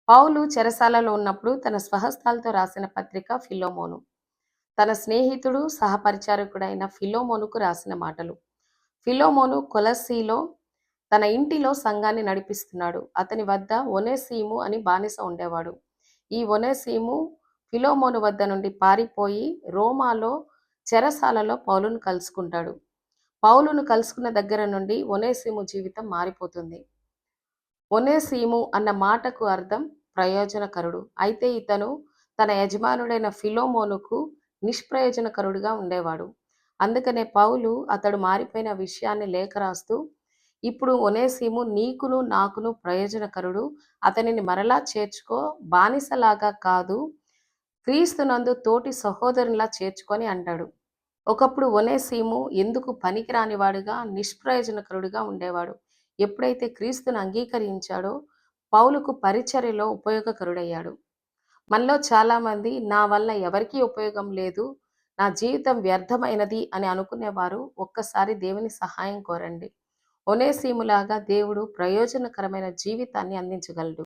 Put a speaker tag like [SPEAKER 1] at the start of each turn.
[SPEAKER 1] పౌలు చెరసాలలో ఉన్నప్పుడు తన స్వహస్తాలతో రాసిన పత్రిక ఫిలోమోను. తన స్నేహితుడు, సహపరిచారకుడైన ఫిలోమోనుకు రాసిన మాటలు. ఫిలోమోను కొలస్సీలో తన ఇంటిలో సంఘాన్ని నడిపిస్తున్నాడు. అతని వద్ద ఒనేసీము అని బానిస ఉండేవాడు. ఈ ఒనేసీము ఫిలోమోను వద్ద నుండి పారిపోయి రోమాలో చెరసాలలో పౌలును కలుసుకుంటాడు. పౌలును కలుసుకున్న దగ్గర నుండి ఒనేసీము జీవితం మారిపోతుంది. ఒనేసీము అన్న మాటకు అర్థం ప్రయోజనకరుడు. అయితే ఇతను తన యజమానుడైన ఫిలోమోనుకు నిష్ప్రయోజనకరుడుగా ఉండేవాడు. అందుకనే పౌలు అతడు మారిపోయిన విషయాన్ని లేఖ రాస్తూ, ఇప్పుడు ఒనేసీము నీకును నాకును ప్రయోజనకరుడు, అతనిని మరలా చేర్చుకో, బానిసలాగా కాదు, క్రీస్తునందు తోటి సహోదరునిలా చేర్చుకొని అంటాడు. ఒకప్పుడు ఒనేసీము ఎందుకు పనికిరానివాడుగా, నిష్ప్రయోజనకరుడుగా ఉండేవాడు. ఎప్పుడైతే క్రీస్తును అంగీకరించాడో పౌలుకు పరిచర్యలో ఉపయోగకరుడయ్యాడు. మనలో చాలామంది నా వల్ల ఎవరికీ ఉపయోగం లేదు, నా జీవితం వ్యర్థమైనది అని అనుకునేవారు ఒక్కసారి దేవుని సహాయం కోరండి. ఒనేసీములాగా దేవుడు ప్రయోజనకరమైన జీవితాన్ని అందించగలడు.